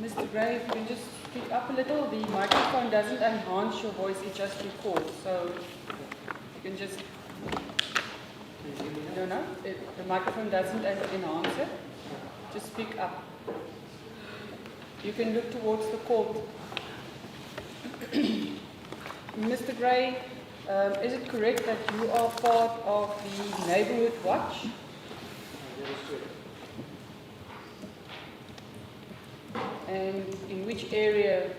Mr. Gray, if you can just speak up a little. The microphone doesn't enhance your voice, it just records. So you can just, no, the microphone doesn't enhance it. Just speak up. You can look towards the court. Mr. Gray, is it correct that you are part of the Neighbourhood Watch? That is correct. And in which area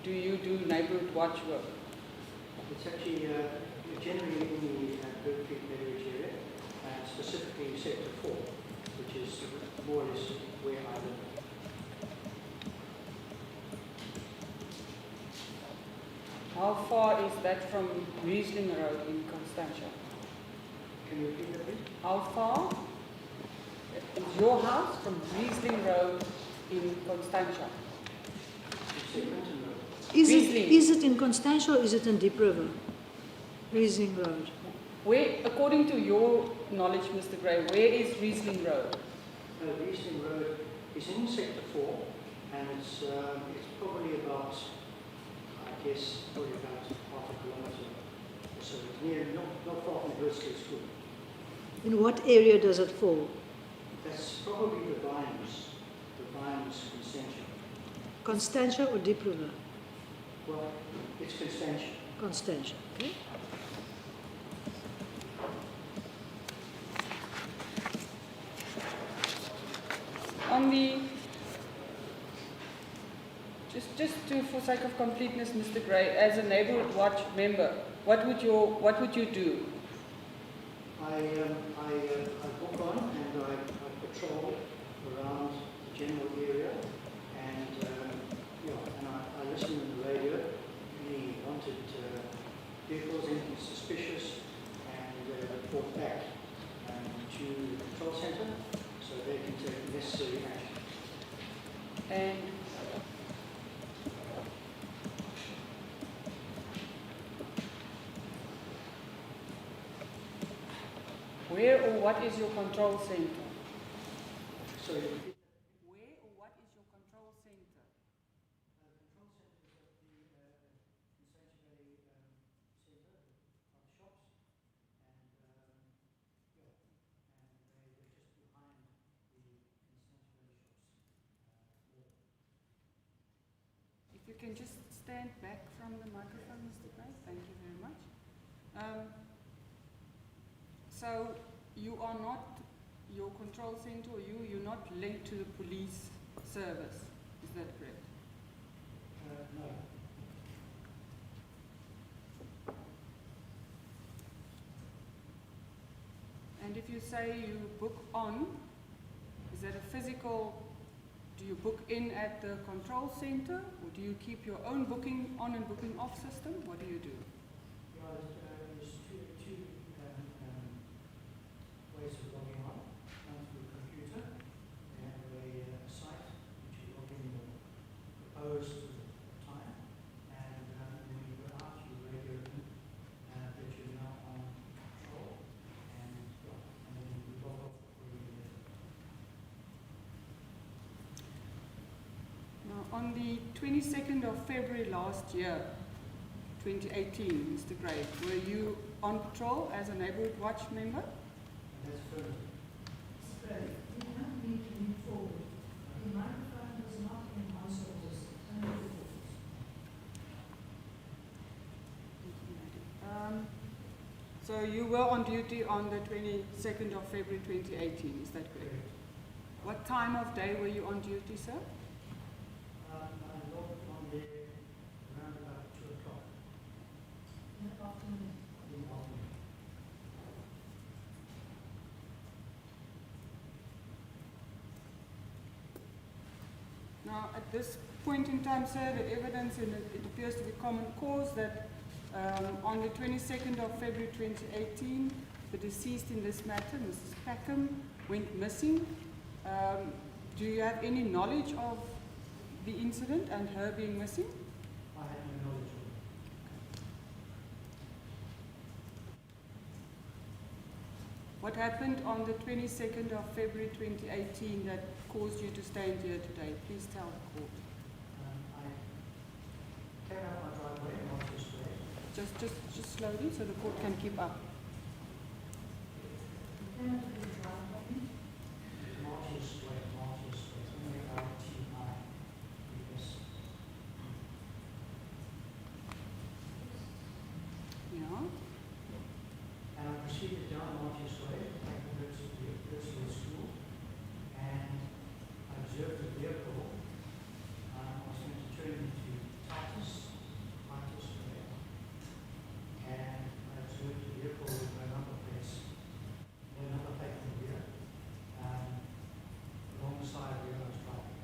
do you do Neighbourhood Watch work? It's actually generally in the Dieprivier area, and specifically Sector 4, which is more or less where I live. How far is that from Riesling Road in Constantia? Can you repeat that, please? How far is your house from Riesling Road in Constantia? Is it in Constantia or is it in Diep River? Riesling Road. Where, according to your knowledge, Mr. Gray, where is Riesling Road? Riesling Road is in Sector 4, and it's probably about, I guess, probably about half a kilometre or so. It's near, not far from University School. In what area does it fall? That's probably the Vines Constantia. Constantia or Diep River? Well, it's Constantia. Constantia, okay. On the, just to, for sake of completeness, Mr. Gray, as a Neighbourhood Watch member, what would you do? I walk on and I patrol around the general area, and I listen to the radio, any wanted vehicles, anything suspicious, and report back to the control centre so they can take necessary action. And where or what is your control centre? So Where or what is your control centre? the control centre is at the Constantia Bay Centre, on the shops, and they're just behind the Constantia Bay shops wall. If you can just stand back from the microphone, Mr. Gray, thank you very much. So you are not, your control centre, or you're not linked to the police service, is that correct? No. And if you say you book on, is that a physical, do you book in at the control centre, or do you keep your own booking on and booking off system? What do you do? There's two ways of logging on. One through a computer. They have a site which you log in your proposed time, and when you go out, you radio in that you're now on control, and then you log off for a year later. Now, on the 22nd of February last year, 2018, Mr. Gray, were you on patrol as a Neighbourhood Watch member? That's further. You don't need to move forward. The microphone does not enhance your voice, only records. So you were on duty on the 22nd of February 2018, is that correct? What time of day were you on duty, sir? I logged on there around about 2 o'clock In the afternoon. in the afternoon. Now, at this point in time, sir, the evidence, and it appears to be common cause that on the 22nd of February 2018, the deceased in this matter, Mrs. Packham, went missing. Do you have any knowledge of the incident and her being missing? I had no knowledge of it. What happened on the 22nd of February 2018 that caused you to stand here today? Please tell the court. I came out my driveway and onto the street. Just slowly so the court can keep up. Yeah. And I proceeded down Martin's Way, like the Verhoor School, and I observed the vehicle. I was going to turn into Titus Way, and I observed the vehicle with no number plates, no number plate in the rear, alongside where I was driving.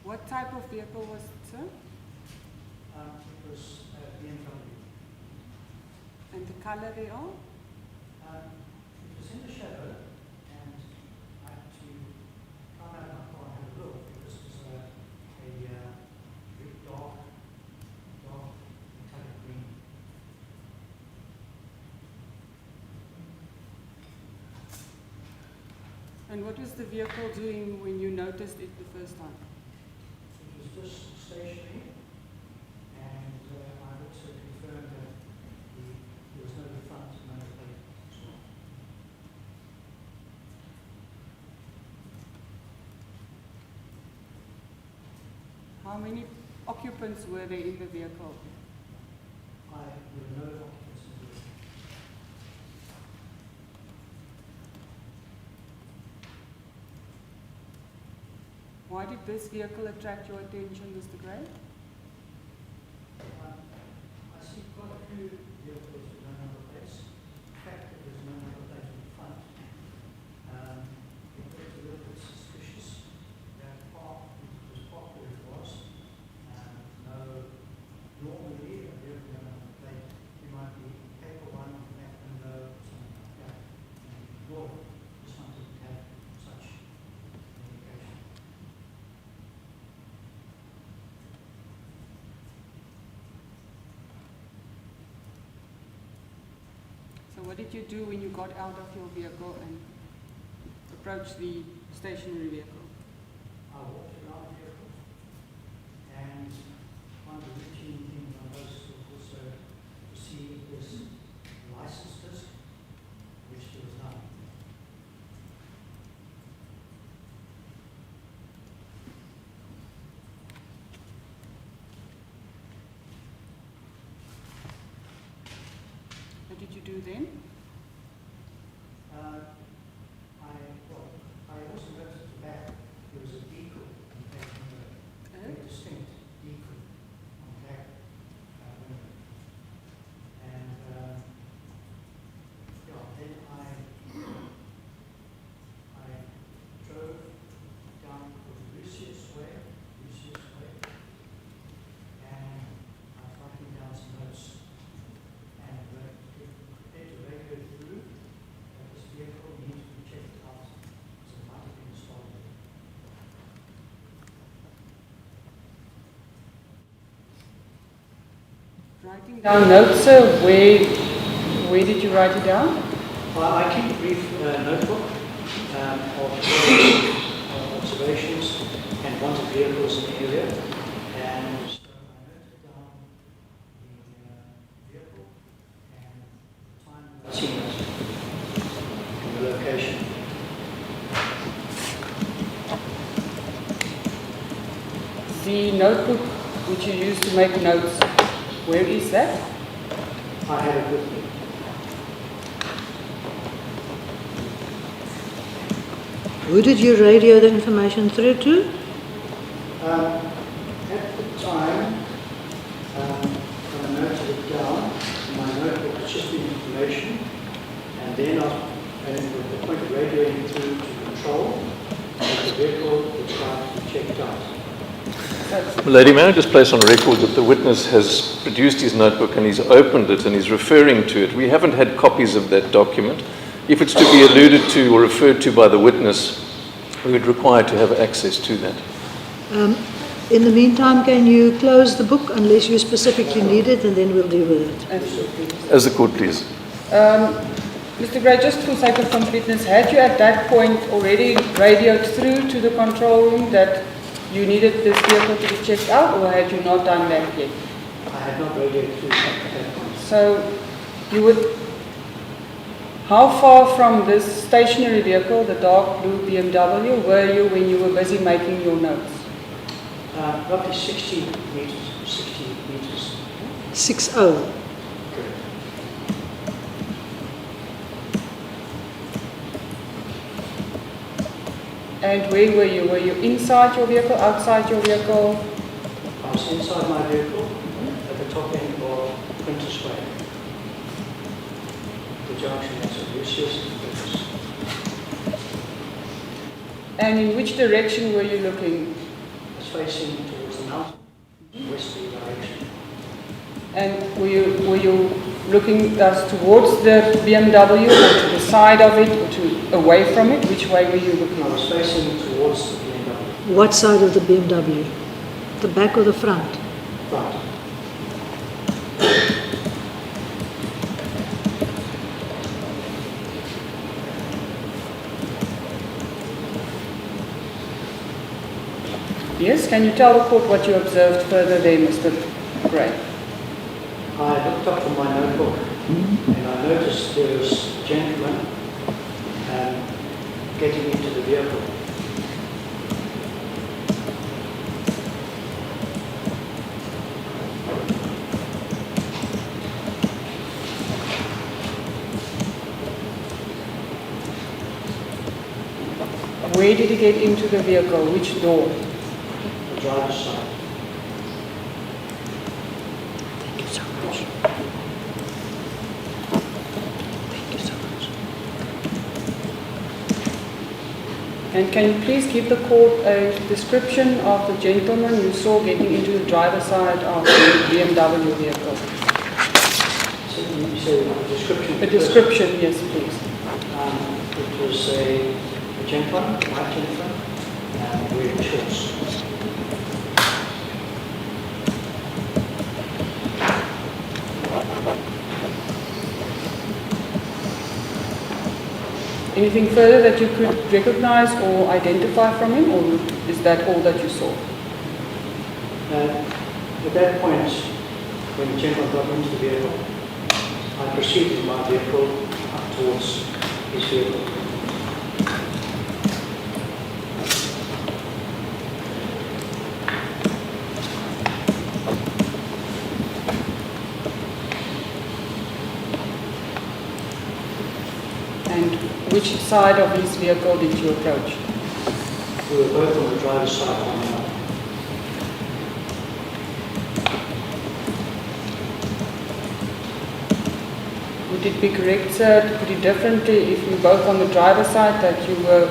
What type of vehicle was it, sir? It was BMW. And the color they are? It was in the shadow, and I had to come out of my car and have a look. This was a very dark metallic green. And what was the vehicle doing when you noticed it the first time? It was just stationary, and I also confirmed that there was no front and no plate as well. How many occupants were there in the vehicle? There were no occupants in the vehicle. Why did this vehicle attract your attention, Mr. Gray? I see quite a few vehicles with no number plates. The fact that there's no number plate in the front, it looked a little bit suspicious. That park was parked where it was. Normally a vehicle with no number plate, you might be paper one, back window, something like that. And ignore it. Just wanted to have such indication. So what did you do when you got out of your vehicle and approached the stationary vehicle? I walked around the vehicle, and one of the routine things on those was also to see if there's license disc, which there was none. What did you do then? I also noticed at the back there was a decal on the back window, a very distinct decal on the back window. And then I drove down the Lucius Way, and I was writing down some notes. And prepared to radio through that this vehicle needs to be checked out, so it might have been stolen. Writing down notes, sir. Where did you write it down? I keep a brief notebook of observations and wanted vehicles in the area, and so I noted down the vehicle and the time that I've seen it and the location. The notebook which you used to make notes, where is that? I had it with me. Who did you radio the information through to? At the time, when I noted it down, in my notebook was just the information, and then with the point of radioing through to control, the vehicle was trying to be checked out. Lady, may I just place on record that the witness has produced his notebook and he's opened it and he's referring to it. We haven't had copies of that document. If it's to be alluded to or referred to by the witness, we would require to have access to that. In the meantime, can you close the book unless you specifically need it, and then we'll deal with it. Absolutely. As the court please. Mr. Gray, just for sake of completeness, had you at that point already radioed through to the control room that you needed this vehicle to be checked out, or had you not done that yet? I had not radioed through at that point. So you would, how far from this stationary vehicle, the dark blue BMW, were you when you were busy making your notes? Roughly 60 meters. 60 meters. 60. Correct. And where were you? Were you inside your vehicle, outside your vehicle? I was inside my vehicle at the top end of Prentice Way. The junction is Lucius and Prentice. And in which direction were you looking? I was facing towards the mountain, westerly direction. And were you looking towards the BMW, or to the side of it, or away from it? Which way were you looking? I was facing towards the BMW. What side of the BMW? The back or the front? Front. Yes, can you tell the court what you observed further there, Mr. Gray? I looked up from my notebook and I noticed there was a gentleman getting into the vehicle. Where did he get into the vehicle? Which door? The driver's side. Thank you so much. Thank you so much. And can you please give the court a description of the gentleman you saw getting into the driver's side of the BMW vehicle? So you say a description? A description, yes, please. It was a gentleman, white gentleman, wearing shorts. Anything further that you could recognize or identify from him, or is that all that you saw? At that point, when the gentleman got into the vehicle, I proceeded my vehicle up towards his vehicle. And which side of his vehicle did you approach? We were both on the driver's side of one another. Would it be correct, sir, to put it differently if you were both on the driver's side, that you were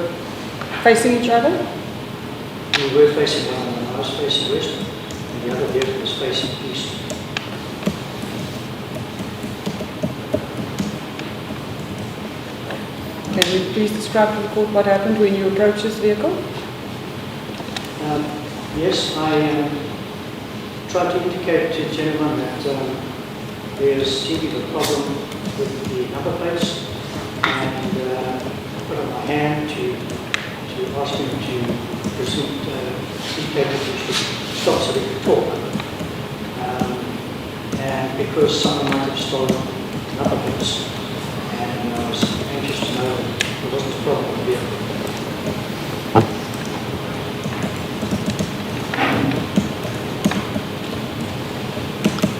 facing each other? We were facing one another. I was facing west, and the other vehicle was facing east. Can you please describe to the court what happened when you approached this vehicle? Yes, I tried to indicate to the gentleman that there seemed to be a problem with the number plates, and put up my hand to ask him to proceed, indicate that he should stop so we could talk. And because someone might have stolen number plates, and I was anxious to know that there wasn't a problem with the vehicle.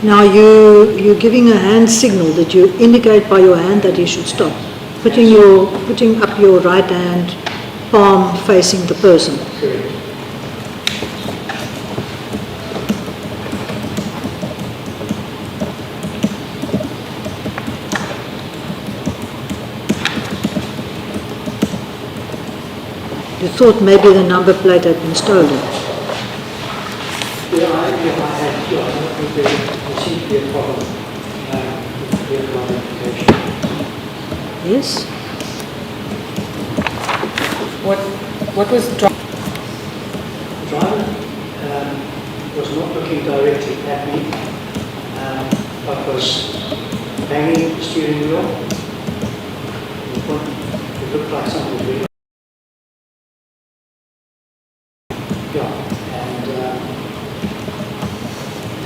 Now you're giving a hand signal that you indicate by your hand that he should stop. Putting up your right hand, palm facing the person. Correct. You thought maybe the number plate had been stolen. Yeah, I think there seemed to be a problem with the vehicle identification. Yes? What was The driver was not looking directly at me, but was banging the steering wheel. It looked like something was really. Yeah,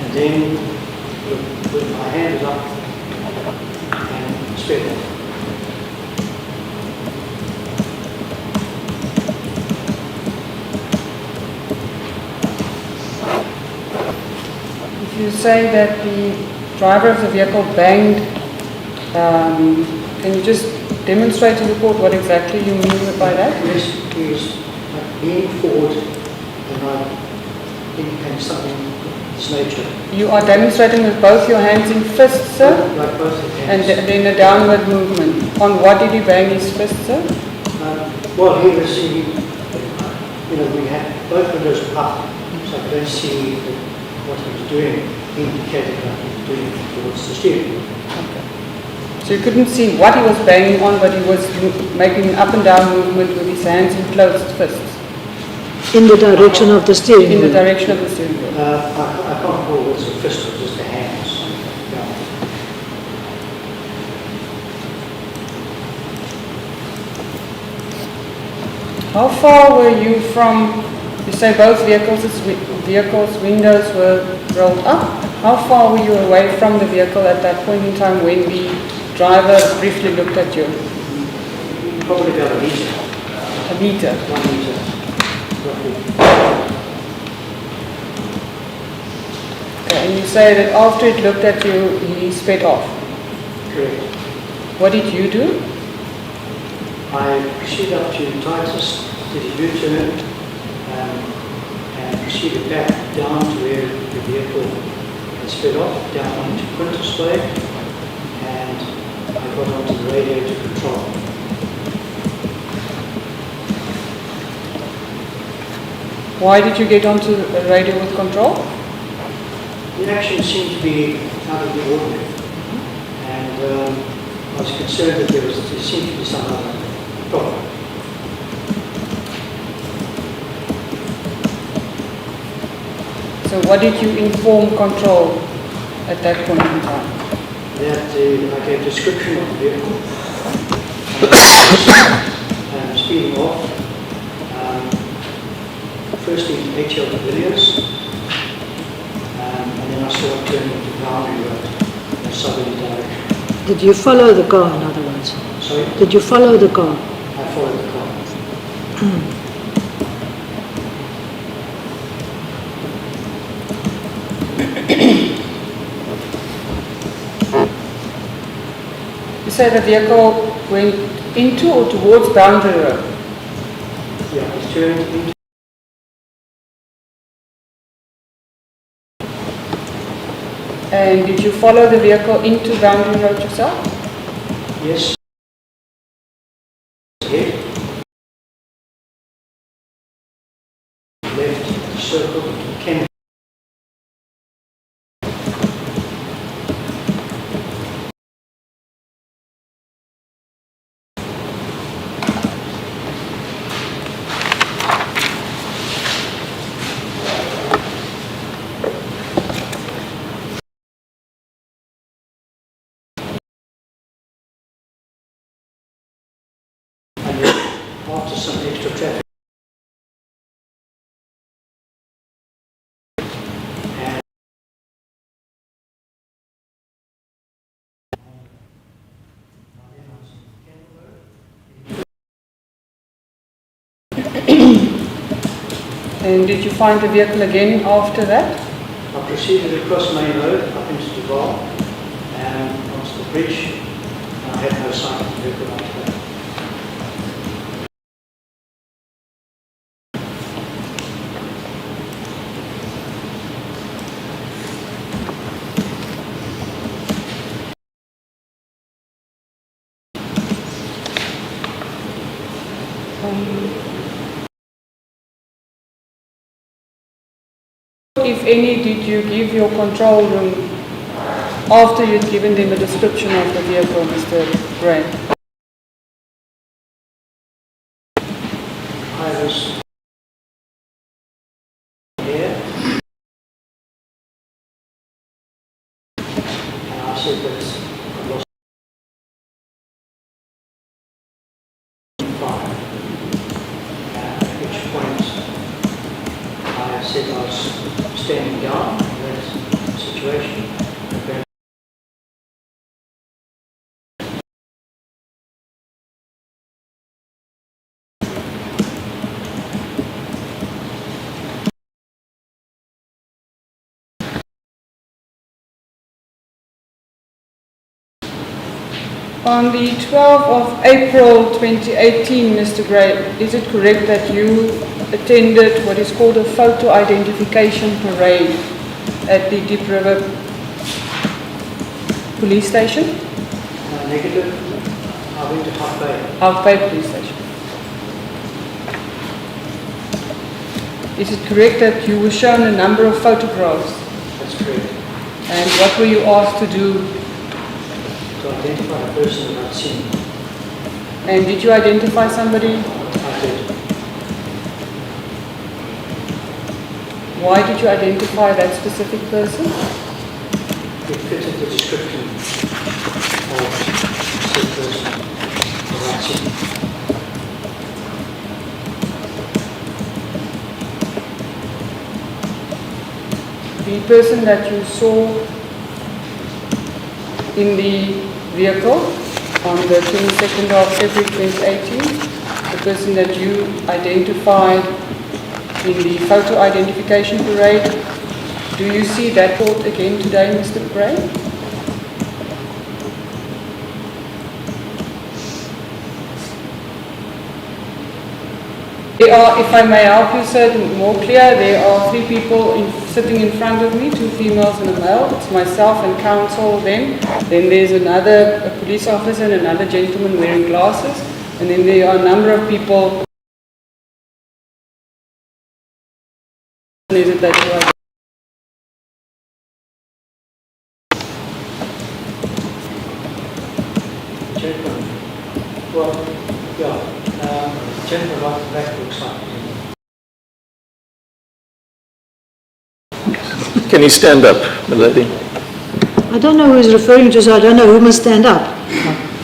and then with my hand up and sped off. You say that the driver of the vehicle banged. Can you just demonstrate to the court what exactly you mean by that? Yes, he was leaning forward and I indicated something of this nature. You are demonstrating with both your hands in fists, sir? Like both the And hands. then a downward movement. On what did he bang his fist, sir? Well, he was, we had both windows up, so I couldn't see what he was doing. He indicated that he was doing it towards the steering wheel. Okay. So you couldn't see what he was banging on, but he was making an up and down movement with his hands in closed fists. In the direction of the steering In the wheel. direction of the steering wheel. I can't recall whether it was a fist or just the hands. Yeah. How far were you from, you say both vehicles' windows were rolled up. How far were you away from the vehicle at that point in time when the driver briefly looked at you? Probably about a meter. A meter. 1 meter, roughly. Okay, and you say that after it looked at you, he sped off. Correct. What did you do? I proceeded up to Titus, did a U-turn, and proceeded back down to where the vehicle had sped off, down onto Quintus Way, and I got onto the radio to control. Why did you get onto the radio with control? The action seemed to be out of the ordinary, and I was concerned that there seemed to be some other problem. So what did you inform control at that point in time? That I gave a description of the vehicle, speeding off, firstly to HL Pavilions, and then I saw it turning to Boundary Road in a southerly direction. Did you follow the car, in other words? Sorry? Did you follow the car? I followed the car. You say the vehicle went into or towards Boundary Road? Yeah, it turned into. And did you follow the vehicle into Boundary Road yourself? Yes. Head. Left circle, Kennedy. And then after some extra traffic. And did you find the vehicle again after that? I proceeded across Main Road up into Duval and onto the bridge, and I had no sign of the vehicle after that. If any, did you give your control room after you'd given them a description of the vehicle, Mr. Gray? said that I lost fire. At which point I said I was standing down in that situation. And then On the 12th of April 2018, Mr. Gray, is it correct that you attended what is called a photo identification parade at the Diep River Police Station? negative, I went to Half Bay. Half Bay Police Station. Is it correct that you were shown a number of photographs? That's correct. And what were you asked to do? To identify a person that I'd seen. And did you identify somebody? I did. Why did you identify that specific person? It fitted the description of said person that I'd seen. The person that you saw in the vehicle on the 22nd of February 2018, the person that you identified in the photo identification parade, do you see that court again today, Mr. Gray? There are, if I may help you, sir, more clear, there are three people sitting in front of me, two females and a male. It's myself and counsel then. Then there's a police officer and another gentleman wearing glasses. And then there are a number of people. Is it that you are? Gentleman. Well, yeah. Gentleman right at the back looks like. Can you stand up, my lady? I don't know who he's referring to, so I don't know who must stand up.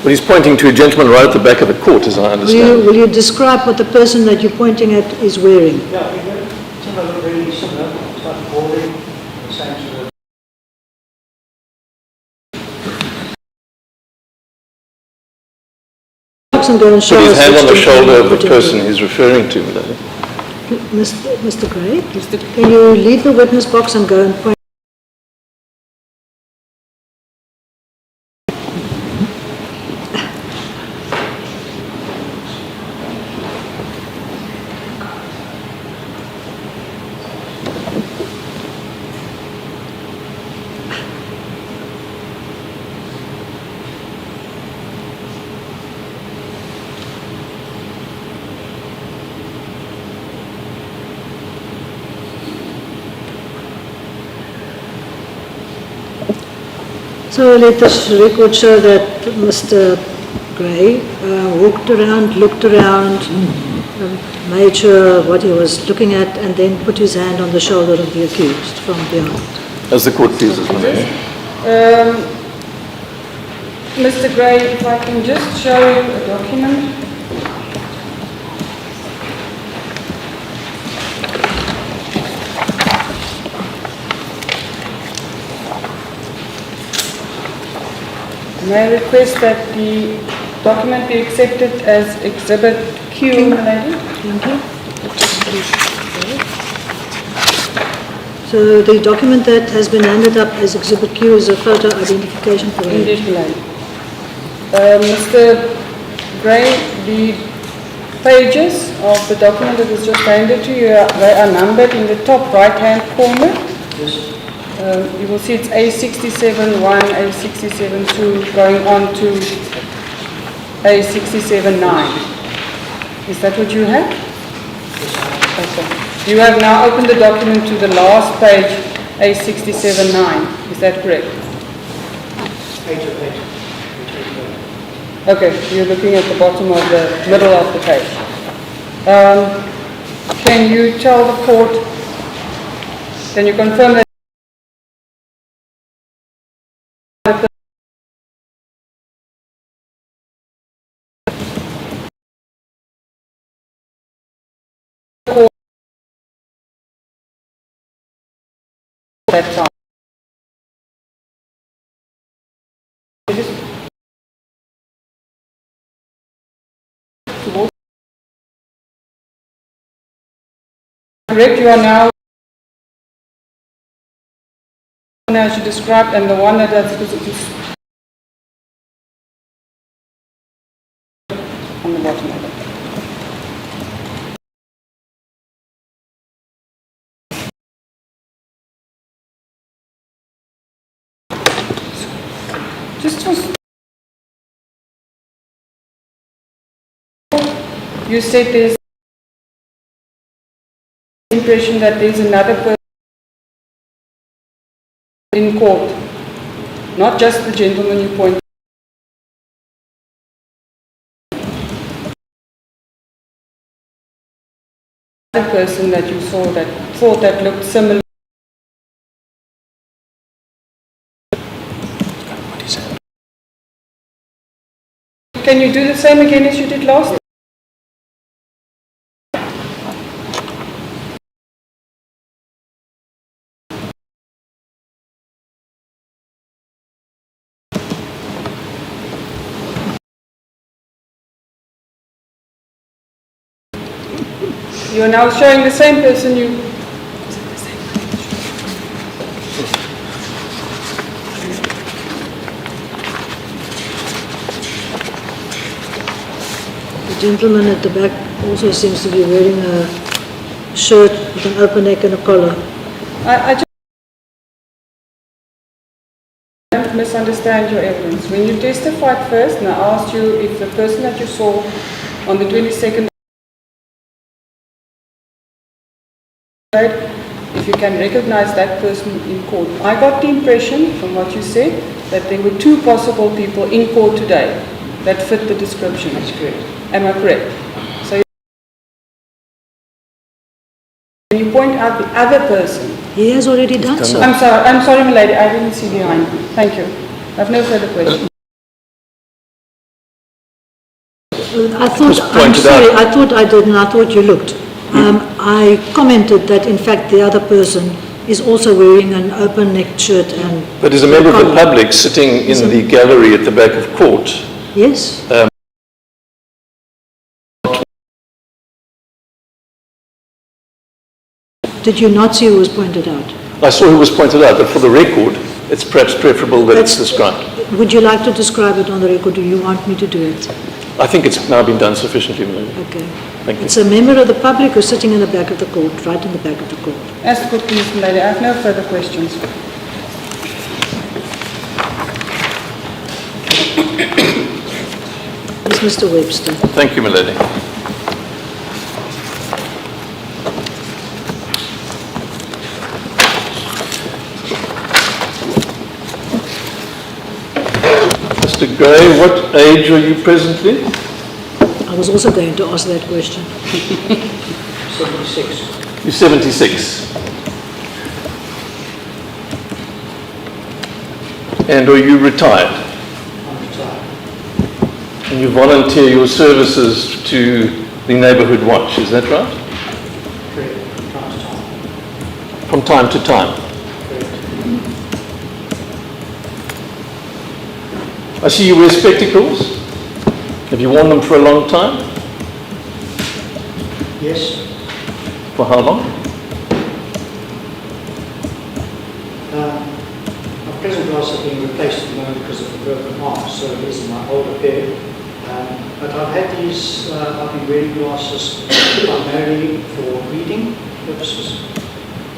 Well, he's pointing to a gentleman right at the back of the court, as I understand. Will you describe what the person that you're pointing at is wearing? Yeah, some of them really similar. It's like balding, the same sort of. And go and show Put his us hand which on the gentleman shoulder of the you're person he's referring to, my lady. Mr. Gray, Mr. can you leave the witness box and go and point? So let this record show that Mr. Gray walked around, looked around, made sure what he was looking at, and then put his hand on the shoulder of the accused from behind. As the court pleases, my lady. Mr. Gray, if I can just show you a document. May I request that the document be accepted as Exhibit Q, my lady? Thank you. So the document that has been handed up as Exhibit Q is a photo identification parade. Indeed, my lady. Mr. Gray, the pages of the document that was just handed to you, they are numbered in the top right-hand corner. Yes. You will see it's A67-1, A67-2, going on to A67-9. Is that what you have? Okay. You have now opened the document to the last page, A67-9. Is that correct? 8 of 8. Okay, you're looking at the bottom of the middle of the page. Can you tell the court, can you confirm that that time. Correct, you are now, as you described, and the one that has on the bottom of it. You said there's impression that there's another person in court, not just the gentleman you pointed. Another person that you saw that thought that looked similar. Can you do the same again as you did last time? You are now showing the same person you... The gentleman at the back also seems to be wearing a shirt with an open neck and a collar. I just don't misunderstand your evidence. When you testified first, and I asked you if the person that you saw on the 22nd, if you can recognize that person in court. I got the impression from what you said that there were two possible people in court today that fit the description. That's correct. Am I correct? So when you point out the other person, He has already done so. I'm sorry, my lady, I didn't see behind you. Thank you. I have no further questions. I thought, I'm sorry, I thought I did and I thought you looked. I commented that in fact the other person is also wearing an open necked shirt and... But as a member of the public sitting in the gallery at the back of court. Yes. Did you not see who was pointed out? I saw who was pointed out, but for the record, it's perhaps preferable that it's described. Would you like to describe it on the record? Do you want me to do it? I think it's now been done sufficiently, Melanie. Okay. Thank you. It's a member of the public who's sitting in the back of the court, right in the back of the court. As the court please, my lady, I have no further questions. It's Mr. Webster. Thank you, Melanie. Mr. Gray, what age are you presently? I was also going to ask that question. 76. You're 76. And are you retired? I'm retired. And you volunteer your services to the Neighbourhood Watch, is that right? Correct. From From time to time. time to time. Correct. I see you wear spectacles. Have you worn them for a long time? Yes. For how long? My present glasses have been replaced at the moment because of the broken arm, so these are my older pair. But I've had these, I've been wearing glasses primarily for reading purposes.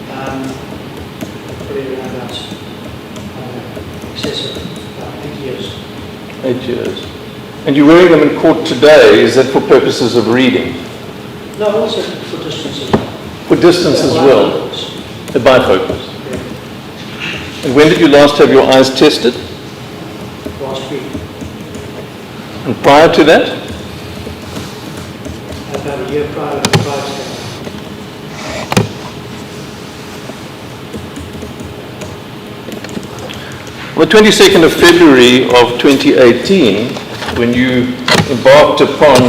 Probably around about excess of about 8 years. 8 years. And you're wearing them in court today, is that for purposes of reading? No, also for distance as well. For distance as well? Bifocals. The bifocals. Yeah. And when did you last have your eyes tested? Last week. And prior to that? About a year prior to the price. On the 22nd of February of 2018, when you embarked upon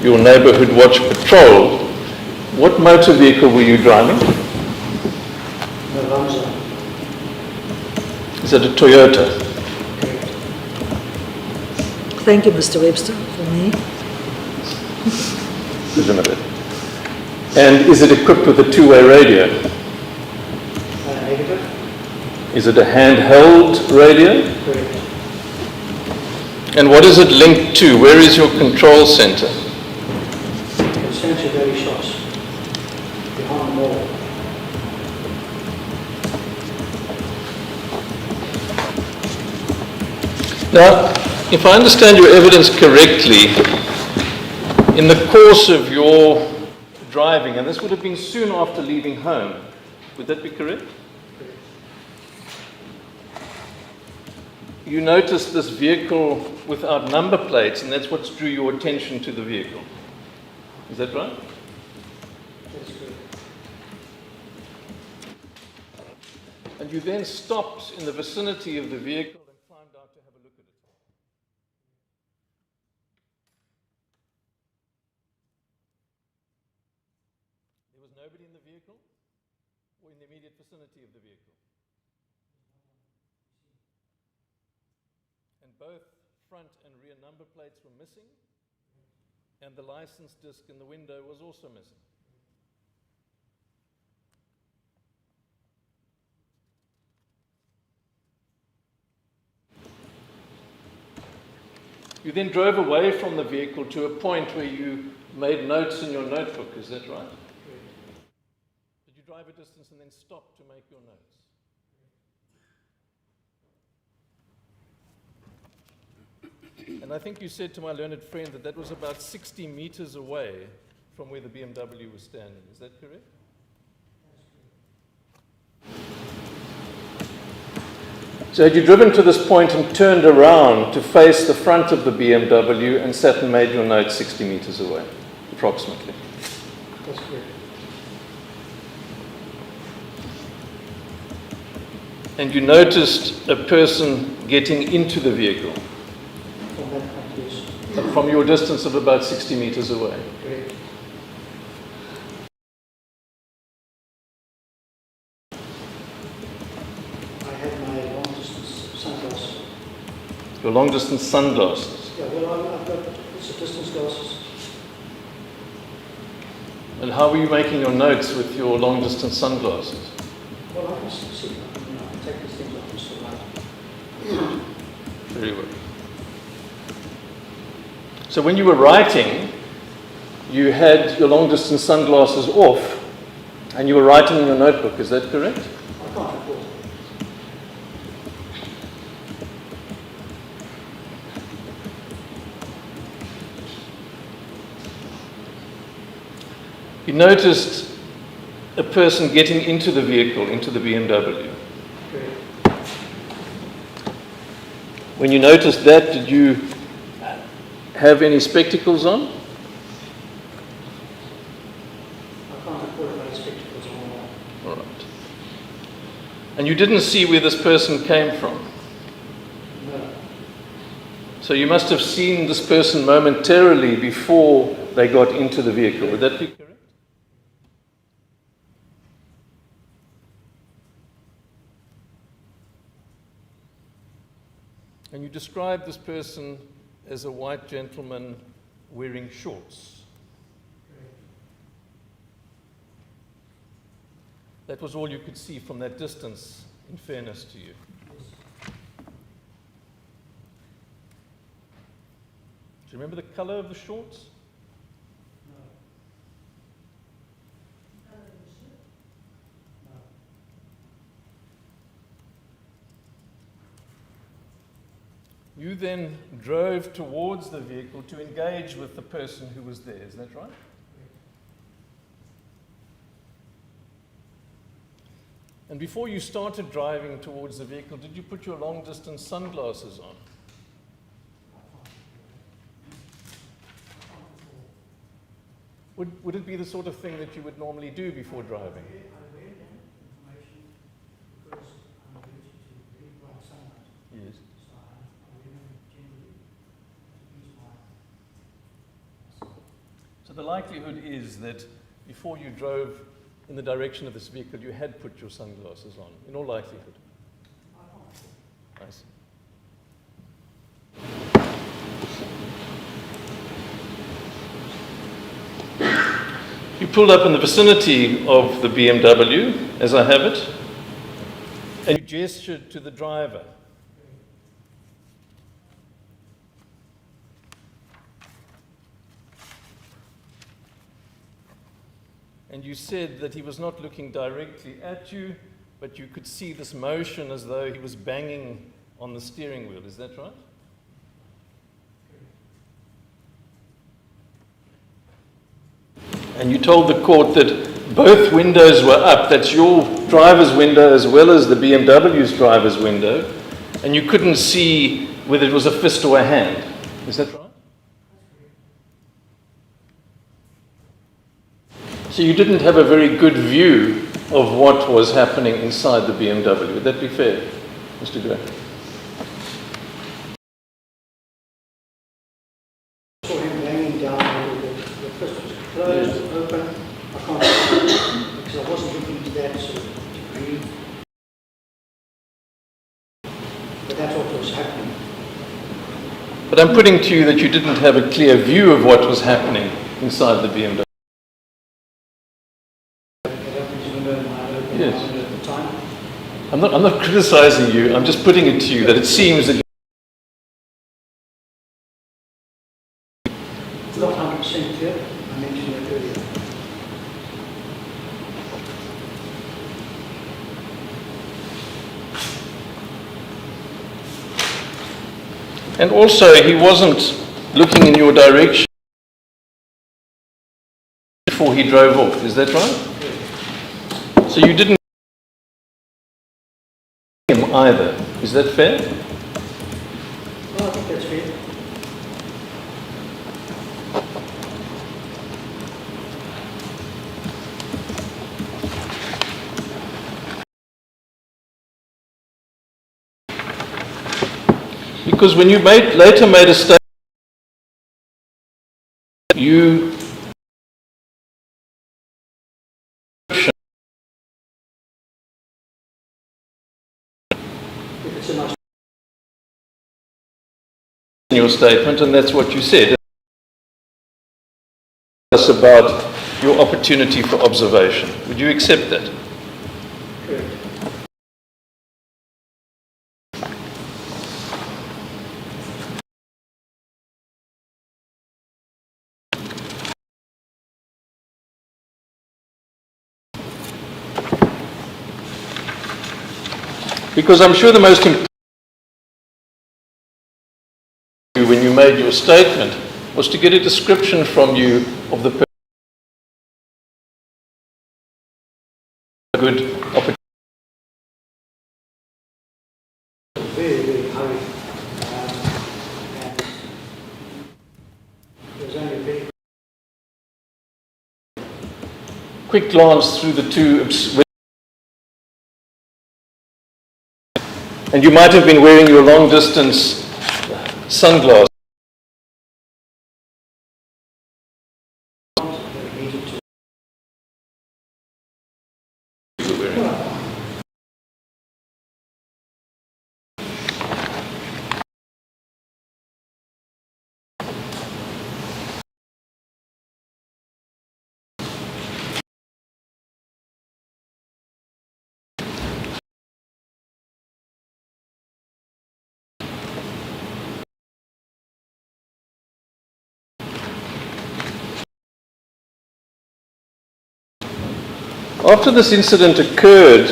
your Neighbourhood Watch patrol, what motor vehicle were you driving? November. Is it a Toyota? Thank you, Mr. Webster, for me. Presumably. And is it equipped with a two-way radio? Negative. Is it a handheld radio? Correct. And what is it linked to? Where is your control center? The Central Valley Shops. Behind the mall. Now, if I understand your evidence correctly, in the course of your driving, and this would have been soon after leaving home, would that be correct? You noticed this vehicle without number plates, and that's what drew your attention to the vehicle. Is that right? That's correct. And you then stopped in the vicinity of the vehicle and climbed out to have a look at it. There was nobody in the vehicle or in the immediate vicinity of the vehicle? And both front and rear number plates were missing, and the license disc in the window was also missing. You then drove away from the vehicle to a point where you made notes in your notebook, is that right? Did you drive a distance and then stop to make your notes? And I think you said to my learned friend that that was about 60 meters away from where the BMW was standing. Is that correct? So had you driven to this point and turned around to face the front of the BMW and sat and made your notes 60 meters away, approximately? That's correct. And you noticed a person getting into the vehicle From that point, yes. from your distance of about 60 meters away. Correct. I had my long-distance sunglasses. Your long-distance sunglasses. Yeah, well, I've got it's a distance glasses. And how were you making your notes with your long-distance sunglasses? Well, I can see, you know, I can take these things off and still write. Very well. So when you were writing, you had your long-distance sunglasses off, and you were writing in your notebook, is that correct? I can't recall. You noticed a person getting into the vehicle, into the BMW. Correct. When you noticed that, did you have any spectacles on? I can't recall if I had spectacles on or not. All right. And you didn't see where this person came from. No. So you must have seen this person momentarily before they got into the vehicle. Would that be correct? And you described this person as a white gentleman wearing shorts. That was all you could see from that distance, in fairness to you. Do you remember the color of the shorts? You then drove towards the vehicle to engage with the person who was there, is that right? And before you started driving towards the vehicle, did you put your long-distance sunglasses on? Would it be the sort of thing that you would normally do before driving? I read that information because I'm allergic to very bright sunlight. Yes. So I wear them generally to ease my So the likelihood is that before you drove in the direction of this vehicle, you had put your sunglasses on, in all likelihood. I see. You pulled up in the vicinity of the BMW, as I have it, and you gestured to the driver. And you said that he was not looking directly at you, but you could see this motion as though he was banging on the steering wheel. Is that right? And you told the court that both windows were up. That's your driver's window as well as the BMW's driver's window. And you couldn't see whether it was a fist or a hand. Is that right? So you didn't have a very good view of what was happening inside the BMW. Would that be fair, Mr. Gray? I saw him banging down a little bit. The fist was closed, open. I can't see because I wasn't looking to that sort of degree. But that's what was happening. But I'm putting to you that you didn't have a clear view of what was happening inside the BMW. Yes. At the time. I'm not criticizing you, I'm just putting it to you that it seems that It's not 100% clear. I mentioned it earlier. and also he wasn't looking in your direction before he drove off, is that right? So you didn't see him either, is that fair? Well, I think that's fair. Because when you later made a statement, you If it's a nice in your statement, and that's what you said. Us about your opportunity for observation. Would you accept that? correct. Because I'm sure the most important when you made your statement was to get a description from you of the good opportunity. Very, very hurried. And there was only a very Quick glance through the two, and you might have been wearing your long distance sunglasses. needed to. After this incident occurred,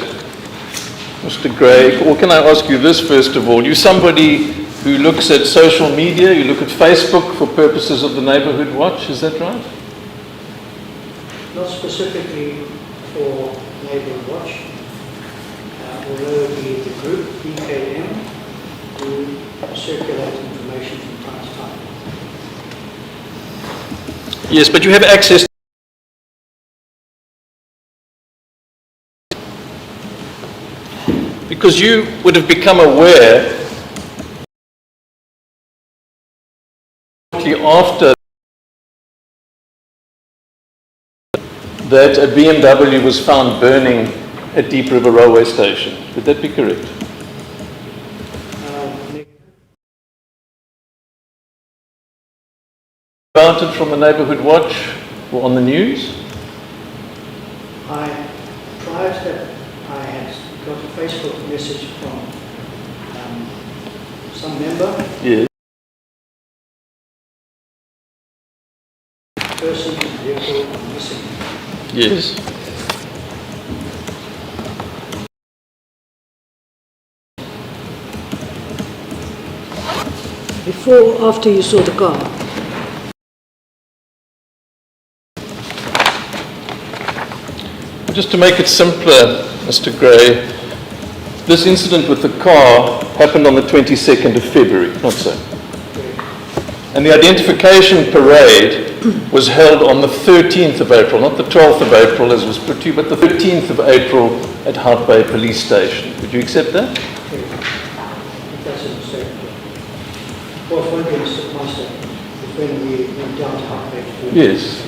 Mr. Gray, or can I ask you this first of all? You're somebody who looks at social media, you look at Facebook for purposes of the Neighbourhood Watch, is that right? Not specifically for Neighbourhood Watch, although the group, BKM, do circulate information from time to time. Yes, but you have access. Because you would have become aware after that a BMW was found burning at Diep River Railway Station. Would that be correct? about it from the Neighbourhood Watch or on the news? Prior to that, I had got a Facebook message from some member. Yes. Person in the vehicle missing. Yes. Before or after you saw the car? Just to make it simpler, Mr. Gray, this incident with the car happened on the 22nd of February, not so. And the identification parade was held on the 13th of April, not the 12th of April as was put to you, but the 13th of April at Hart Bay Police Station. Would you accept that? That's a mistake. Well, it won't be a mistake, my mistake. When we went down to Hart Bay. Yes,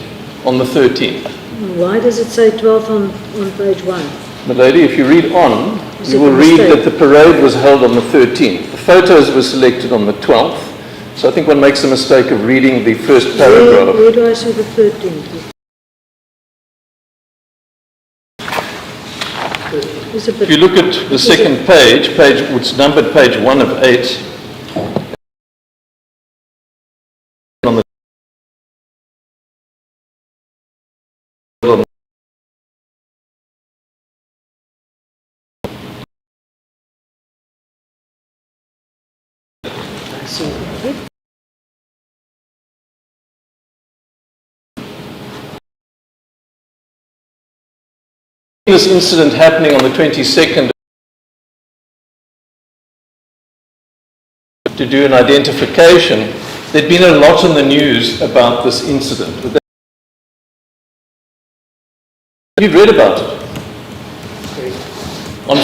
on the 13th. Why does it say 12 on page 1? My lady, if you read on, Is you it will a read mistake? that the parade was held on the 13th. The photos were selected on the 12th, so I think one makes the mistake of reading the first paragraph. Where do I see the 13th? It's a bit, If you look at the second page, it's numbered page 1 of 8. On the I see it. this incident happening on the 22nd to do an identification, there'd been a lot in the news about this incident. You've read about it? On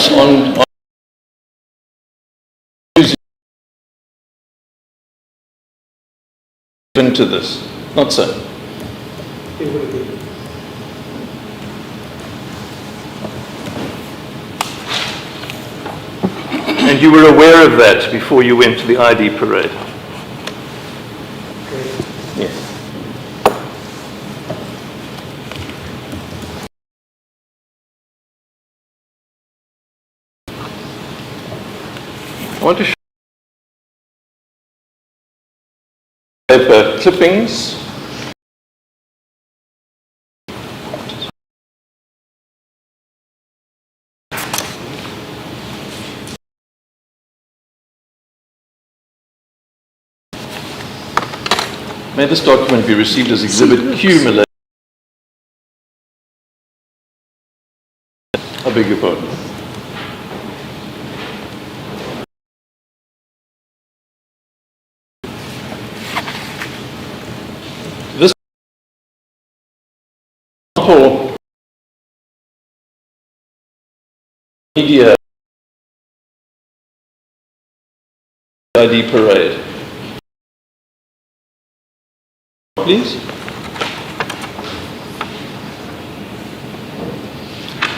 news into this, not so. It would be. And you were aware of that before you went to the ID parade? Yes. I want to show paper clippings. May this document be received as Exhibit Q, my lady. I beg your pardon. This example media ID parade. Please.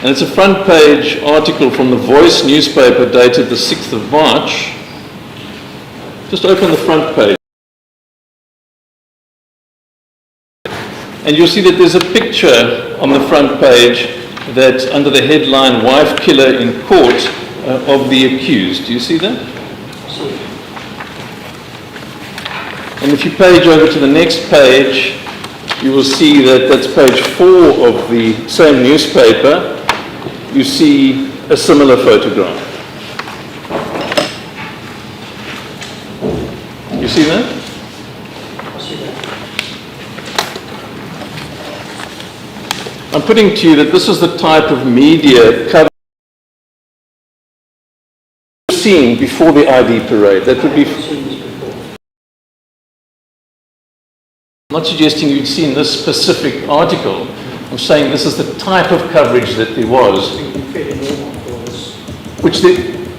And it's a front page article from the Voice newspaper dated the 6th of March. Just open the front page. And you'll see that there's a picture on the front page that's under the headline, "Wife Killer in Court," of the accused. Do you see that? And if you page over to the next page, you will see that that's page 4 of the same newspaper. You see a similar photograph. You see that? I see that. I'm putting to you that this is the type of media coverage you've seen before the ID parade. That would be. I've seen this before. I'm not suggesting you'd seen this specific article. I'm saying this is the type of coverage that there was, It's been fairly normal for this.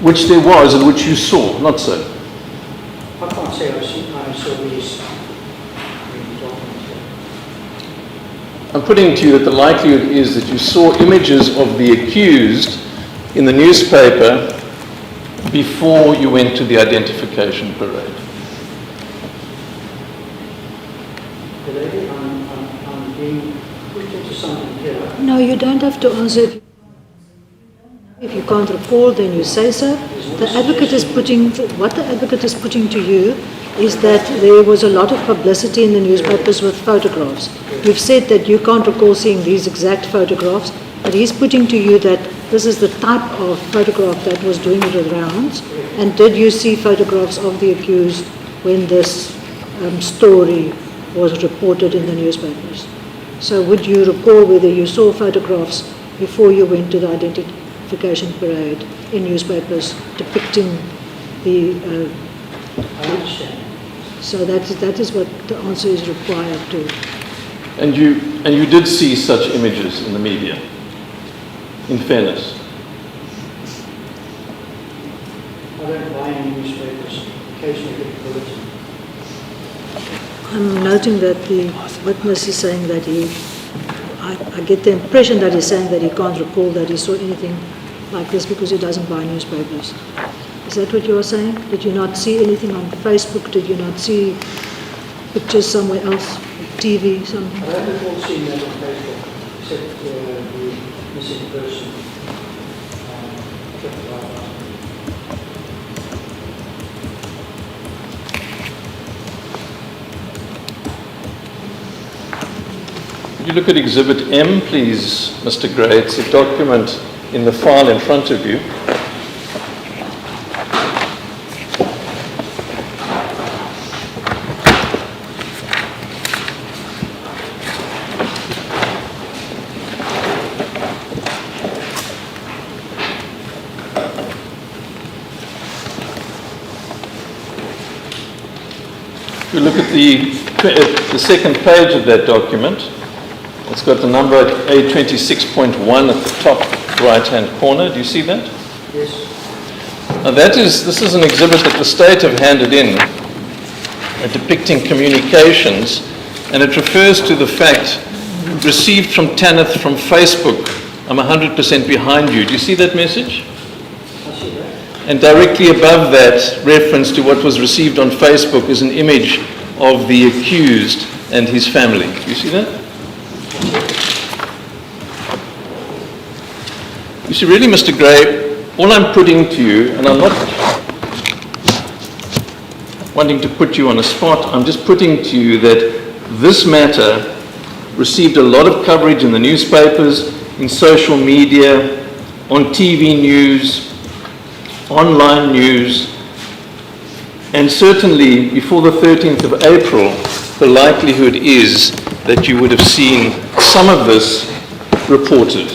which there was and which you saw, not so. I can't say I saw these documents. I'm putting to you that the likelihood is that you saw images of the accused in the newspaper before you went to the identification parade. The being put into something here. No, you don't have to answer it. If you can't recall, then you say so. The advocate is putting, what the advocate is putting to you is that there was a lot of publicity in the newspapers with photographs. You've said that you can't recall seeing these exact photographs, but he's putting to you that this is the type of photograph that was doing the rounds. And did you see photographs of the accused when this story was reported in the newspapers? So would you recall whether you saw photographs before you went to the identification parade in newspapers depicting the... I understand. So that is what the answer is required to. And you did see such images in the media, in fairness? I don't buy any newspapers. Occasionally get a bulletin. I'm noting that the witness is saying that I get the impression that he's saying that he can't recall that he saw anything like this because he doesn't buy newspapers. Is that what you are saying? Did you not see anything on Facebook? Did you not see pictures somewhere else? TV, something? I don't recall seeing that on Facebook, except the missing person. Kept alive. Could you look at Exhibit M, please, Mr. Gray? It's a document in the file in front of you. If you look at the second page of that document, it's got the number A26.1 at the top right-hand corner. Do you see that? Yes. Now this is an exhibit that the state have handed in, depicting communications, and it refers to the fact received from Tanith from Facebook. I'm 100% behind you. Do you see that message? I see that. And directly above that reference to what was received on Facebook is an image of the accused and his family. Do you see that? You see, really, Mr. Gray, all I'm putting to you, and I'm not wanting to put you on a spot, I'm just putting to you that this matter received a lot of coverage in the newspapers, in social media, on TV news, online news, and certainly before the 13th of April, the likelihood is that you would have seen some of this reported.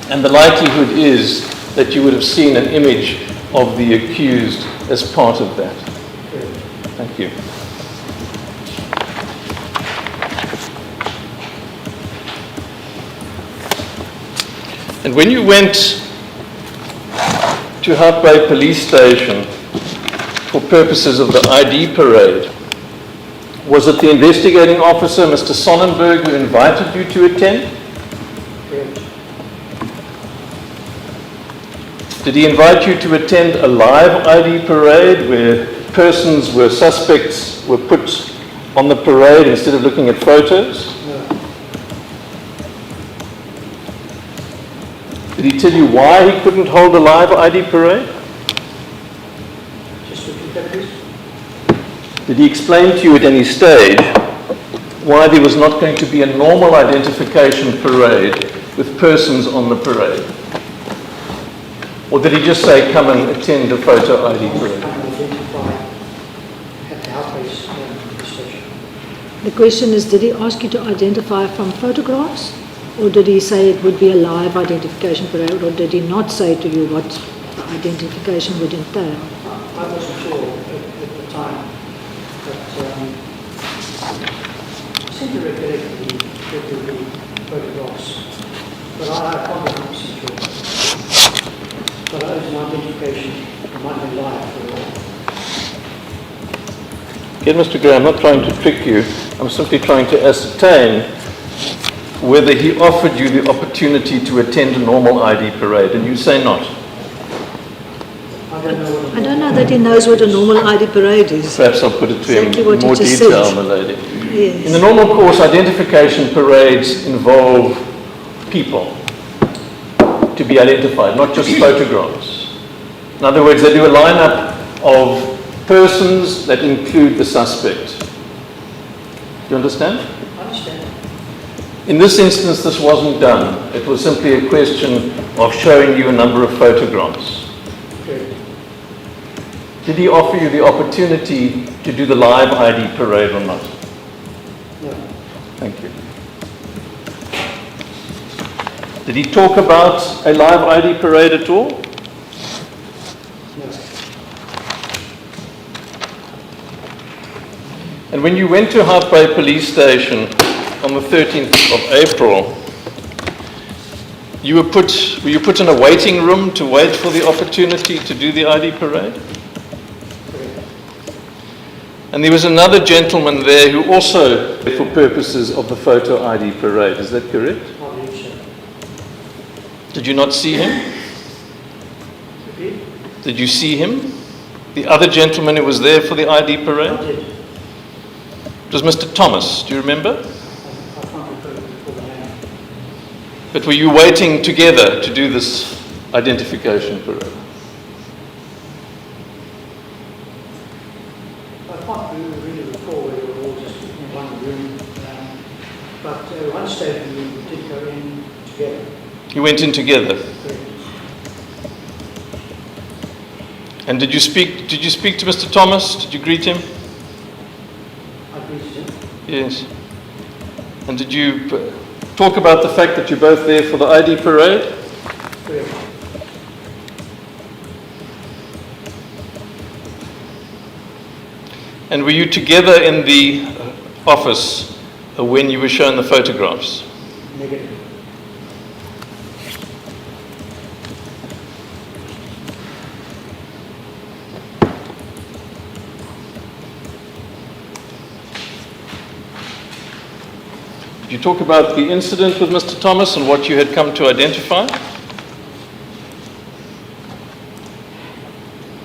And the likelihood is that you would have seen an image of the accused as part of that. Thank you. And when you went to Hart Bay Police Station for purposes of the ID parade, was it the investigating officer, Mr. Sonnenberg, who invited you to attend? Correct. Did he invite you to attend a live ID parade where suspects were put on the parade instead of looking at photos? No. Did he tell you why he couldn't hold a live ID parade? Just repeat that, please. Did he explain to you at any stage why there was not going to be a normal identification parade with persons on the parade? Or did he just say, come and attend the photo ID parade? Come and identify at the outbase station. The question is, did he ask you to identify from photographs? Or did he say it would be a live identification parade? Or did he not say to you what identification would entail? I wasn't sure at the time, but I seem to recollect the photographs. But I'm not 100% sure. But that was an identification that might be live for a while. Again, Mr. Gray, I'm not trying to trick you. I'm simply trying to ascertain whether he offered you the opportunity to attend a normal ID parade, and you say not. I don't know what I don't know that he knows what a normal ID parade is. Perhaps I'll put it to him Exactly in what you more just detail, said. my lady. Yes. In the normal course, identification parades involve people to be identified, not just photographs. In other words, they do a lineup of persons that include the suspect. Do you understand? I understand. In this instance, this wasn't done. It was simply a question of showing you a number of photographs. Okay. Did he offer you the opportunity to do the live ID parade or not? No. Thank you. Did he talk about a live ID parade at all? No. And when you went to Hout Bay Police Station on the 13th of April, were you put in a waiting room to wait for the opportunity to do the ID parade? Correct. And there was another gentleman there who also, for purposes of the photo ID parade, is that correct? I believe so. Did you not see him? Repeat? Did you see him? The other gentleman who was there for the ID parade? I did. It was Mr. Thomas, do you remember? I can't recall the name. But were you waiting together to do this identification parade? I can't really recall whether we were all just in one room, but at one stage we did go in together. You went in together. Correct. And did you speak to Mr. Thomas? Did you greet him? I greeted him. Yes. And did you talk about the fact that you're both there for the ID parade? Correct. And were you together in the office when you were shown the photographs? Negative. Did you talk about the incident with Mr. Thomas and what you had come to identify?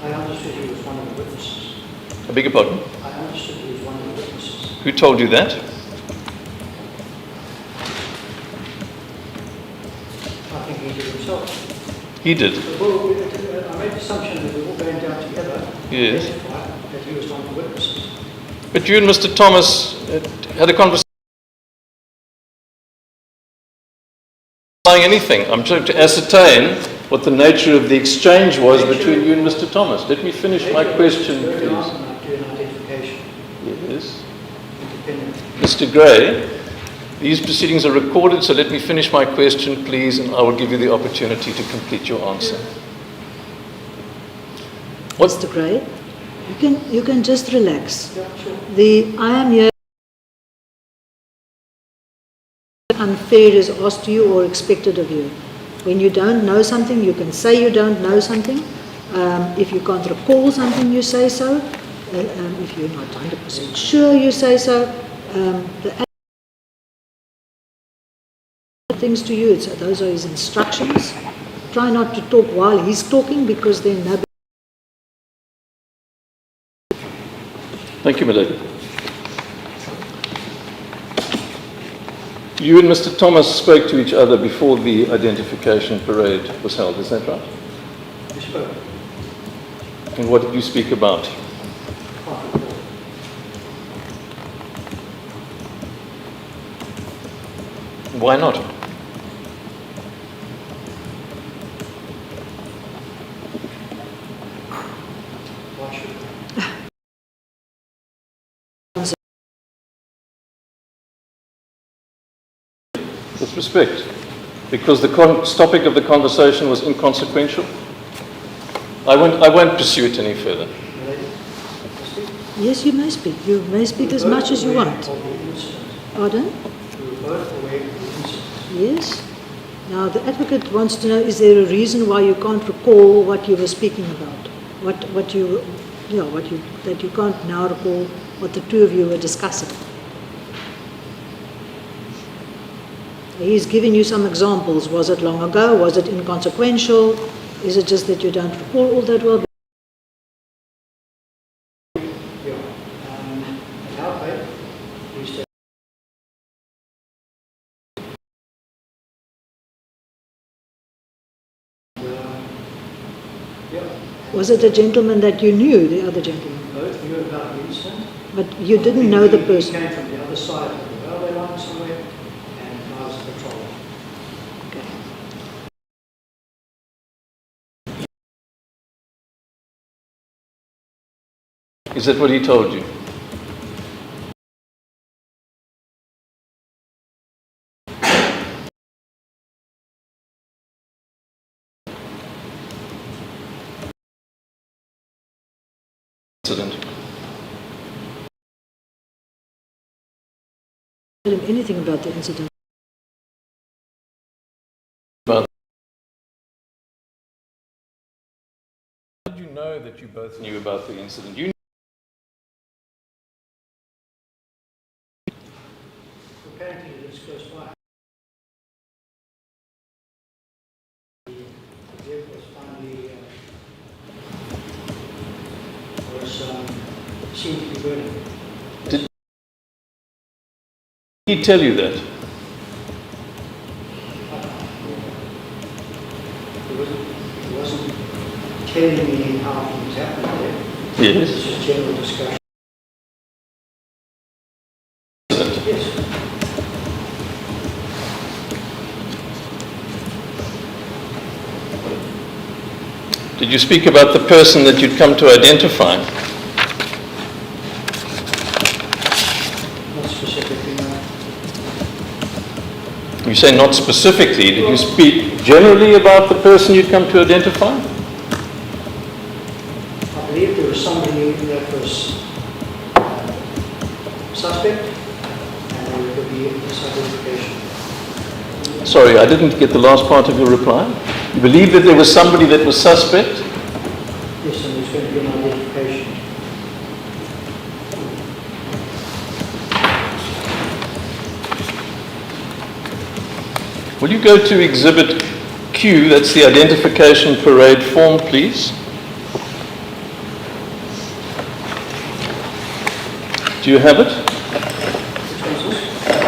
I understood he was one of the witnesses. I beg your pardon? I understood he was one of the witnesses. Who told you that? I think he did himself. He did. Well, I made the assumption that we were all going down together. Yes. Identified that he was one of the witnesses. But you and Mr. Thomas had a conversation. Anything. I'm trying to ascertain what the nature of the exchange was between you and Mr. Thomas. Let me finish my question, Very please. often I do an identification Yes. independently. Mr. Gray, these proceedings are recorded, so let me finish my question, please, and I will give you the opportunity to complete your answer. Mr. Gray, you can just relax. Yeah, sure. I am here. Unfair is asked you or expected of you. When you don't know something, you can say you don't know something. If you can't recall something, you say so. If you're not 100% sure, you say so. The things to you, those are his instructions. Try not to talk while he's talking, because then nobody. Thank you, Milady. You and Mr. Thomas spoke to each other before the identification parade was held, is that right? We spoke. And what did you speak about? Can't recall. Why not? Why should we? With respect, because the topic of the conversation was inconsequential. I won't pursue it any further. Milady, speak. Yes, you may speak. You may speak as much as you want. Of the incident. Pardon? We were both aware of the incident. Yes. Now, the advocate wants to know, is there a reason why you can't recall what you were speaking about? That you can't now recall what the two of you were discussing? He's given you some examples. Was it long ago? Was it inconsequential? Is it just that you don't recall all that well? Yeah. At our place, we used to Was it a gentleman that you knew, the other gentleman? Both knew about the incident. But you didn't know the He person? came from the other side of the railway line somewhere, and I was patrolling. Okay. Is that what he told you? Incident. Tell him anything about the incident. How did you know that you both knew about the incident? You Apparently it was close by. The vehicle was finally seemed to be burning. Did he tell you that? He wasn't telling me how things happened there. Yes. This is just general discussion. Yes. Did you speak about the person that you'd come to identify? Not specifically, no. You say not specifically. Did you speak generally about the person you'd come to identify? I believe there was somebody that was suspect, and there could be misidentification. Sorry, I didn't get the last part of your reply. You believe that there was somebody that was suspect? Yes, and there's going to be an identification. Will you go to Exhibit Q, that's the identification parade form, please? Do you have it? Which one's this?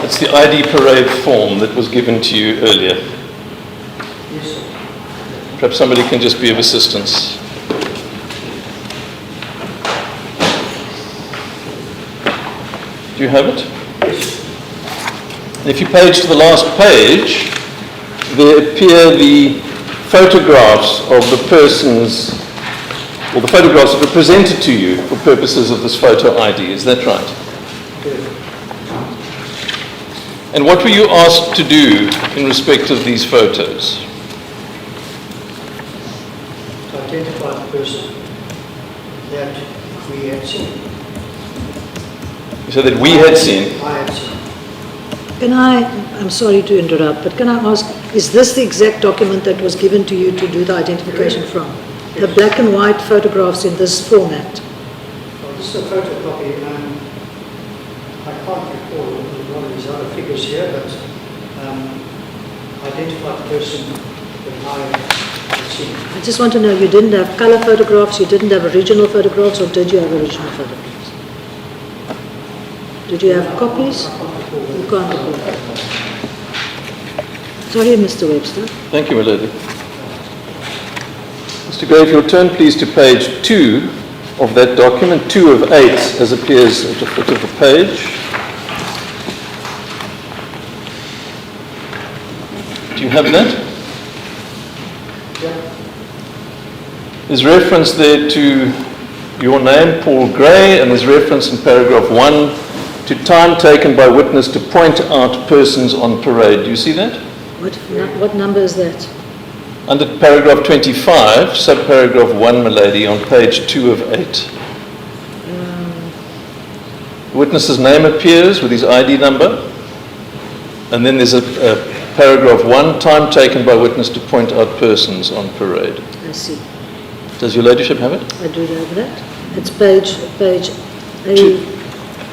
It's the ID parade form that was given to you earlier. Yes, sir. Perhaps somebody can just be of assistance. Do you have it? Yes. And if you page to the last page, there appear the photographs of the persons, or the photographs that were presented to you for purposes of this photo ID. Is that right? Good. And what were you asked to do in respect of these photos? To identify the person that we had seen. You said that we had seen. I had seen. I'm sorry to interrupt, but can I ask, is this the exact document that was given to you to do the identification from? The black and white photographs in this format? Well, this is a photocopy, and I can't recall one of these other figures here, but identified the person that I had seen. I just want to know, you didn't have color photographs, you didn't have original photographs, or did you have original photographs? Did you have copies? I can't recall. You can't recall. Sorry, Mr. Webster. Thank you, my lady. Mr. Gray, if you'll turn please to page 2 of that document, 2 of 8 as appears at the foot of the page. Do you have that? Yeah. There's reference there to your name, Paul Gray, and there's reference in paragraph 1 to time taken by witness to point out persons on parade. Do you see that? What number is that? Under paragraph 25, subparagraph 1, my lady, on page 2 of 8. The witness's name appears with his ID number, and then there's a paragraph 1, time taken by witness to point out persons on parade. I see. Does your ladyship have it? I do have that. It's page Two.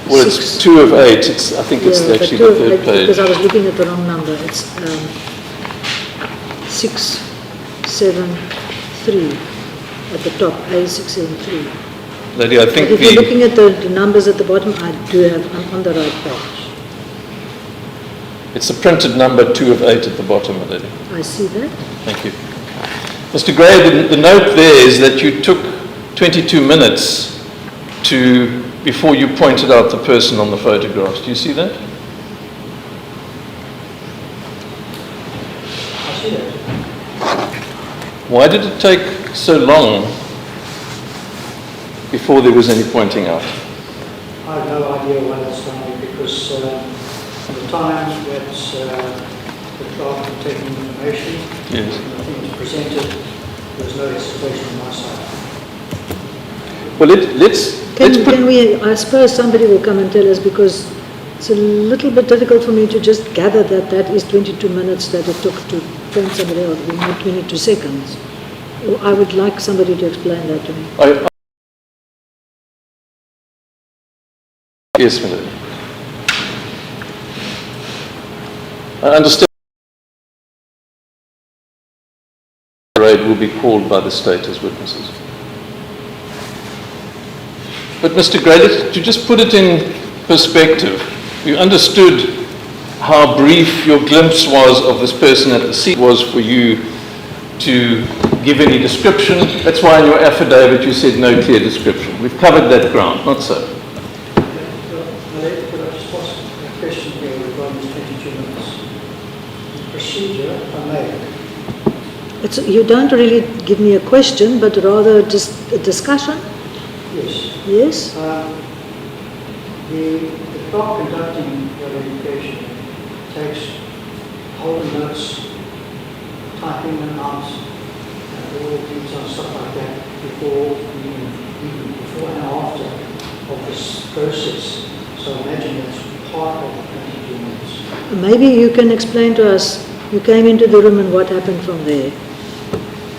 Well, it's 2 of 8. I think it's yeah, actually but the third page. Because I was looking at the wrong number. It's 673 at the top, A673. Lady, I think But if you're looking at the numbers at the bottom, I do have, I'm on the right page. it's the printed number 2 of 8 at the bottom, my lady. I see that. Thank you. Mr. Gray, the note there is that you took 22 minutes before you pointed out the person on the photographs. Do you see that? I see that. Why did it take so long before there was any pointing out? I have no idea why that's done, because at the time that the clerk was taking information, Yes. and the thing was presented, there was no hesitation on my side. Well, let's put... Can we, I suppose somebody will come and tell us, because it's a little bit difficult for me to just gather that that is 22 minutes that it took to point somebody out, not 22 seconds. I would like somebody to explain that to me. Yes, Melody. I understand the parade will be called by the state as witnesses. But Mr. Gray, to just put it in perspective, you understood how brief your glimpse was of this person at the scene was for you to give any description. That's why in your affidavit you said no clear description. We've covered that ground, not so. Could I just ask a question here regarding these 22 minutes? The procedure, if I may. You don't really give me a question, but rather just a discussion? Yes. Yes? The clerk conducting the identification takes holding notes, typing them out, all details, stuff like that, even before and after of this process. So I imagine that's part of the 22 minutes. Maybe you can explain to us, you came into the room and what happened from there.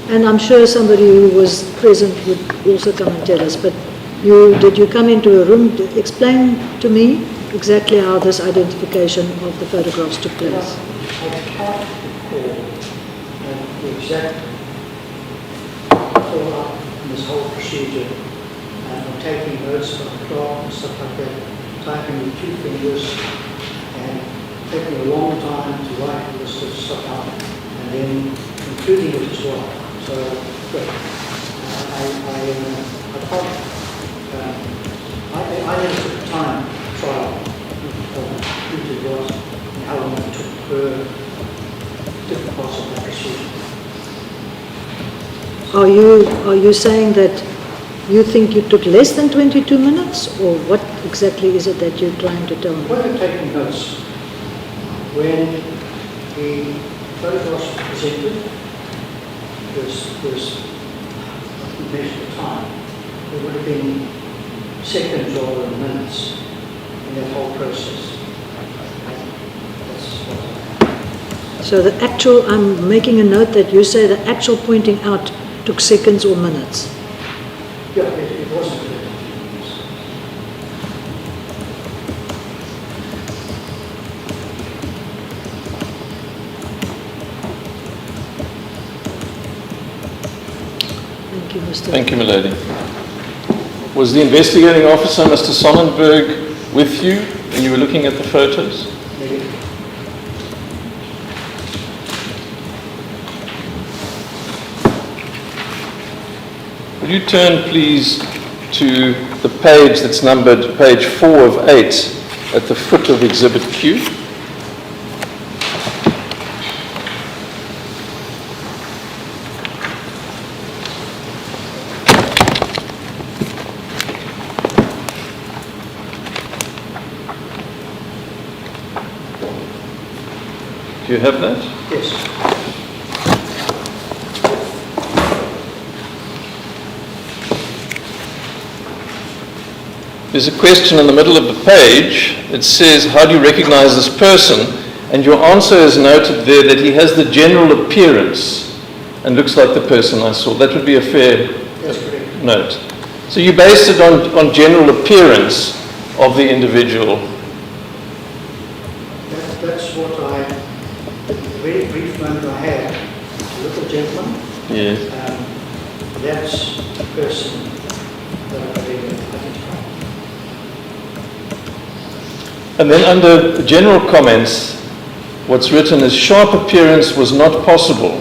And I'm sure somebody who was present would also come and tell us, but did you come into a room? Explain to me exactly how this identification of the photographs took place. I can't recall the exact follow-up in this whole procedure. I'm taking notes from the clerk and stuff like that, typing with 2 fingers, and taking a long time to write all this sort of stuff out, and then including it as well. So, good. I didn't took time to try who it was and how long it took per different parts of that procedure. Are you saying that you think you took less than 22 minutes, or what exactly is it that you're trying to tell me? When you're taking notes, when the photographs were presented, was measured time. It would have been seconds rather than minutes in that whole process. That's what So the actual, I'm making a note that you say the actual pointing out took seconds or minutes. yeah, it wasn't good. Thank you, Mr. Thank you, milady. Was the investigating officer, Mr. Sonnenberg, with you when you were looking at the photos? Maybe. Will you turn, please, to the page that's numbered page 4 of 8 at the foot of Exhibit Q? Do you have that? Yes. There's a question in the middle of the page that says, how do you recognize this person? And your answer is noted there that he has the general appearance and looks like the person I saw. That would be a fair That's correct. note. So you based it on general appearance of the individual. That's what the very brief moment I had, a little gentleman. Yes. That's the person that I identified. And then under general comments, what's written is sharp appearance was not possible.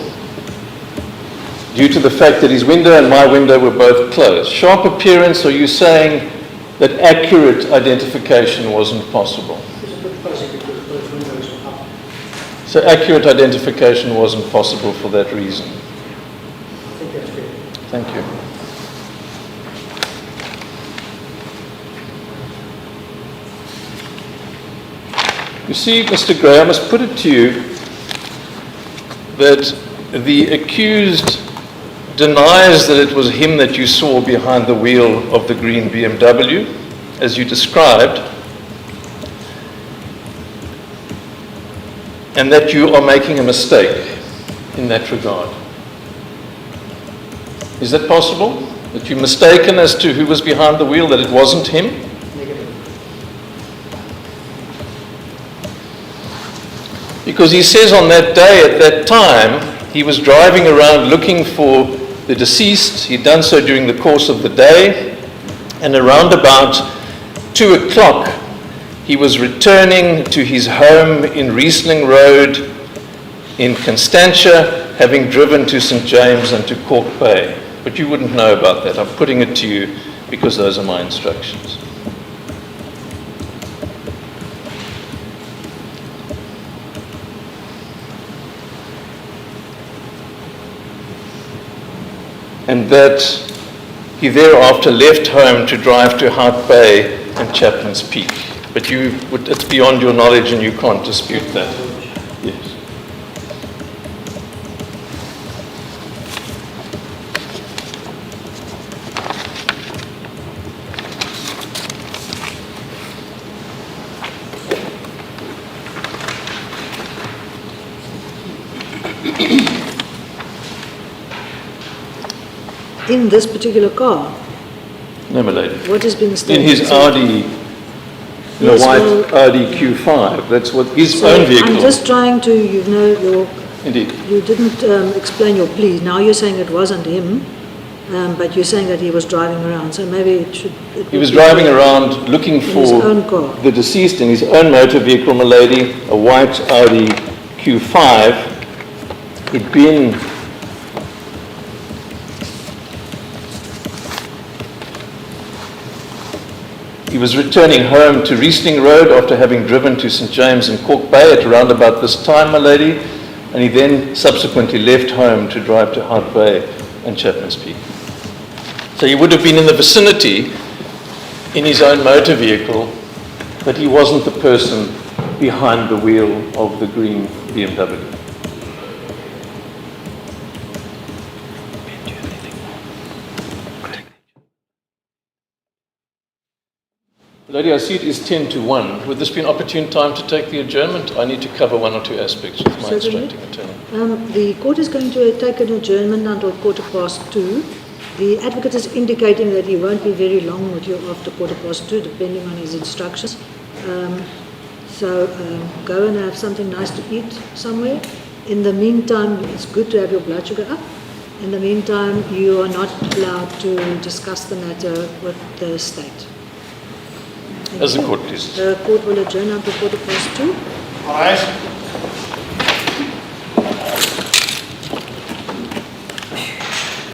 due to the fact that his window and my window were both closed. Sharp appearance, are you saying that accurate identification wasn't possible? It's a bit fuzzy because both windows are up. So accurate identification wasn't possible for that reason. I think that's good. Thank you. You see, Mr. Gray, I must put it to you that the accused denies that it was him that you saw behind the wheel of the green BMW, as you described, and that you are making a mistake in that regard. Is that possible? That you're mistaken as to who was behind the wheel, that it wasn't him? Negative. Because he says on that day, at that time, he was driving around looking for the deceased. He'd done so during the course of the day, and around about 2 o'clock, he was returning to his home in Riesling Road in Constantia, having driven to St. James and to Cork Bay. But you wouldn't know about that. I'm putting it to you because those are my instructions. And that he thereafter left home to drive to Hout Bay and Chapman's Peak. But it's beyond your knowledge and you can't dispute that. Yes. In this particular car, No, my lady. what has been stated? In his Audi, the Yes, white well- Audi Q5, that's what his So own vehicle. I'm just trying to, Indeed. you didn't explain your plea. Now you're saying it wasn't him, but you're saying that he was driving around. So maybe it should. He was driving around looking in his own for car. the deceased in his own motor vehicle, my lady, a white Audi Q5. He'd been He was returning home to Riesling Road after having driven to St. James and Cork Bay at around about this time, my lady, and he then subsequently left home to drive to Hout Bay and Chapman's Peak. So he would have been in the vicinity in his own motor vehicle, but he wasn't the person behind the wheel of the green BMW. Lady, I see it is 10 to 1. Would this be an opportune time to take the adjournment? I need to cover one or two aspects with my Certainly. instructing attorney. The court is going to take an adjournment until 2:15. The advocate is indicating that he won't be very long with you after 2:15, depending on his instructions. So go and have something nice to eat somewhere. In the meantime, it's good to have your blood sugar up. In the meantime, you are not allowed to discuss the matter with the state. As the court pleases. The court will adjourn until 2:15. All right.